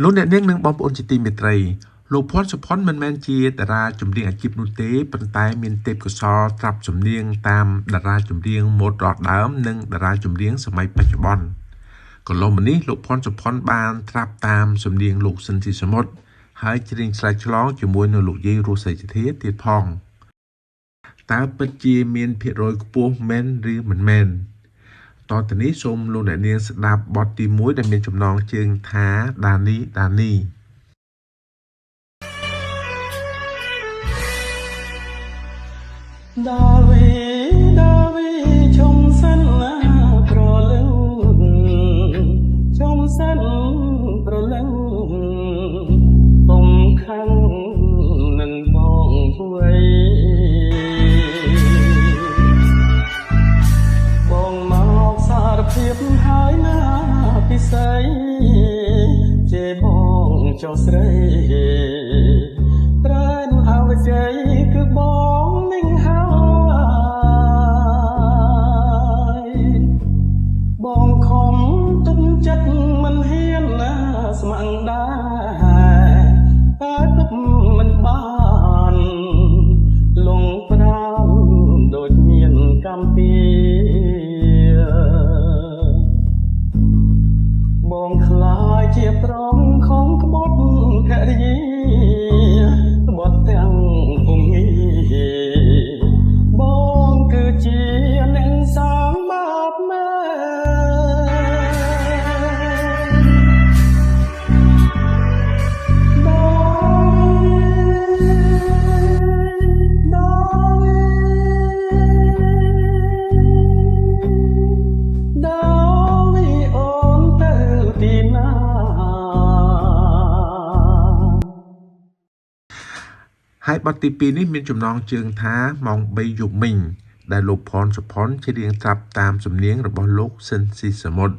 លោកអ្នកនាងនឹងបងប្អូនជាទីមេត្រីលោកភ័ណ្ឌសុផុនមិនមែនជាតារាចម្រៀងអាជីពនោះទេប៉ុន្តែមានទេពកោសល្យត្រាប់សំនៀងតាមតារាចម្រៀងម៉ូដដល់ដើមនិងតារាចម្រៀងសម័យបច្ចុប្បន្នកន្លងមកនេះលោកភ័ណ្ឌសុផុនបានត្រាប់តាមសំនៀងលោកស៊ិនស៊ីសមុទ្រហើយច្រៀងឆ្លើយឆ្លងជាមួយនឹងលោកយាយរស់សេចក្ដីទៀតផងតើពិតជាមានភាគរយខ្ពស់មែនឬមិនមែនតទៅនេះសូមលោកអ្នកនាងស្ដាប់បទទី1ដែលមានចំណងជើងថាដានីដាវីឈុំសិនប្រលឹងឈុំសិនប្រលឹងពុំខឹងនឹងបងព្រួយបងមកសារភាពហើយណាពិសេសជេបងចុះស្រីត្រែនអវជ័យគឺបងនឹងបងខំទុំចិត្តមិនហ៊ានណាស្ម័គ្រដែរតែទឹកមិនបានលងប្រាំដូចមានកម្មពីបងខ្លាចជាប្រងខំក្បត់ភរិយាក្បត់ទាំងភូមិបងគឺជាអ្នកសាងបាបមែហើយបទទី2នេះមានចំណងជើងថាម៉ោង3យប់មិញដែលលោកភ័ណ្ឌសុផុនច្រៀងត្រាប់តាមសំនៀងរបស់លោកស៊ិនស៊ីសមុទ្រ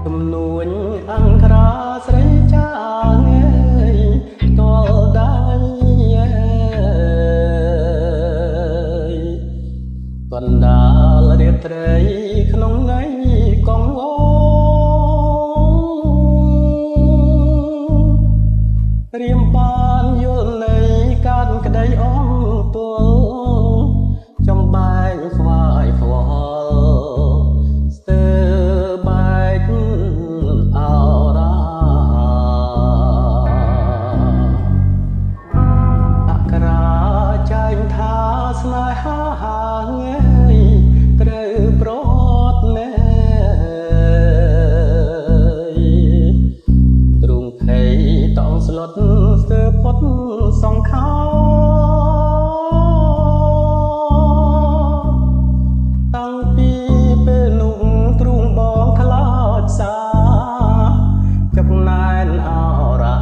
ទំនួញអង្ក្រាស្រីចាងតលដៃបណ្ដាលរាត្រីក្នុងន័យកងអូរៀមបានយល់នៃការក្តីអន់ទល់ចំបែកស្វាយខ្វល់ស្ទើរបែកអរ៉ាអក្សរាចែងថាស្នេហាត្រូវប្រត់ណែទ្រង់ភ័យតង់ស្លុតស្ទើរផុតសង្ខាតាំងពីពេលនោះទ្រង់បងខ្លាចសាចាប់ណែនអរ៉ា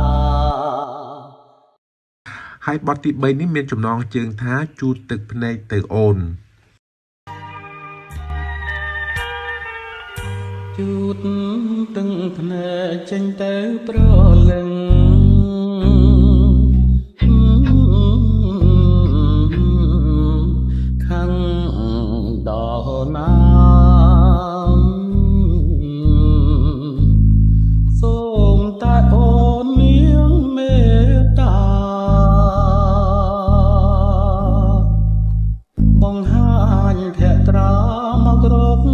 ហើយបទទី3នេះមានចំណងជើងថាជូតទឹកភ្នែកទៅអូនជូតទឹកភ្នែកចេញទៅប្រលឹងខាងដល់ណាសូមតែអូនមានមេត្តាបង្ហាញភក្ត្រាមកគ្រប់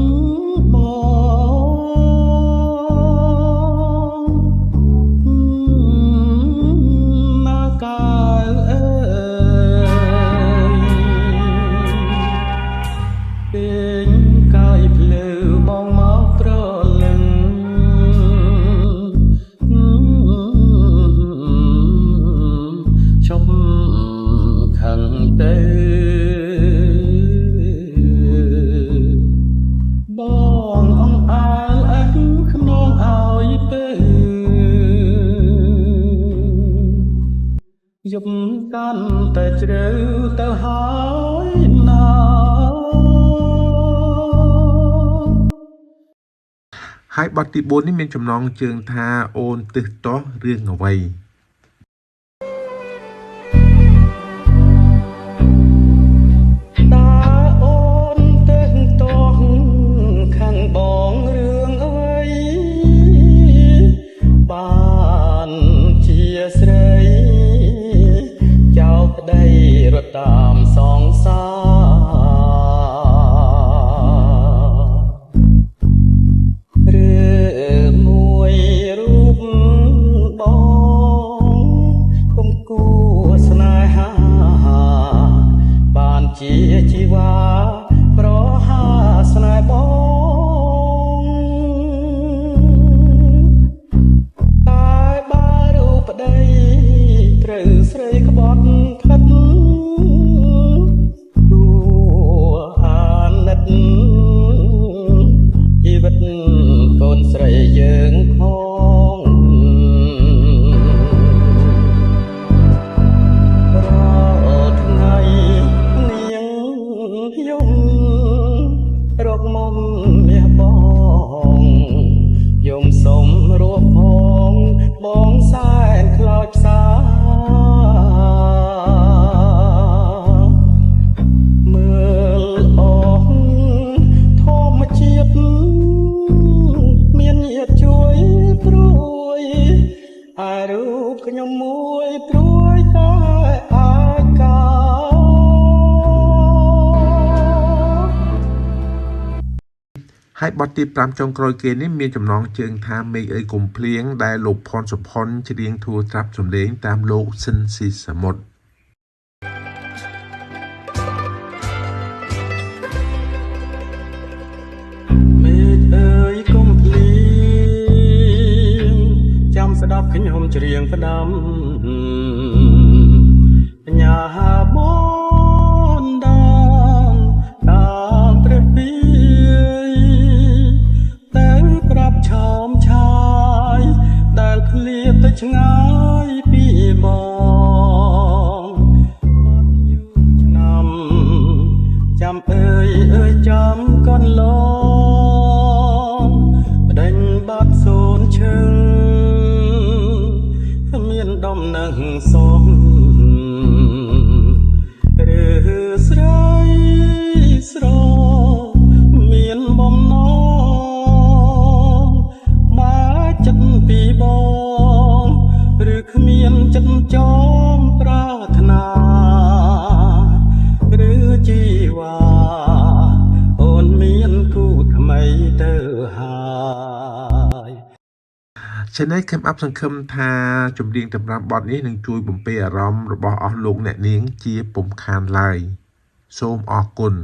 យប់កាន់តែជ្រៅទៅហើយណាហើយបទទី4នេះមានចំណងជើងថាអូនទឹះតោះរឿងអ្វីតើអូនទឹះតោះខាង ហើយបទទី5ចុងក្រោយគេនេះមានចំណងជើងថាមេឃអីកុំភ្លៀងដែលលោកផនសុផុនច្រៀងធួត្រាប់សម្លេងតាមលោកស៊ិនស៊ីសមុទ្រ មេឃអើយកុំភ្លៀងចាំស្ដាប់ខ្ញុំច្រៀងផ្ដាំបញ្ញាបនតាមព្រះពីតែប្រាប់ឆោមឆាយដែលឃ្លាតទៅឆ្ងាយពីបងបាត់យូរឆ្នាំចាំអើយចាំកូនឡងបដិញបាត់សូនឈឹងគ្មានដំណឹងសមឬស្រីស្រមានបំណងមកចិត្តពីបងឬគ្មានចិត្តចងប្រាថ្នាឬជីវ៉ាអូនមានគូថ្មីទៅហើយ ฉะนั้นខ្ញុំអបសង្ឃឹមថាចម្រៀងតម្រាំបទនេះនឹងជួយបំពេអារម្មណ៍របស់អស់លោកអ្នកនាងជាពុំខានឡើយសូមអរគុណ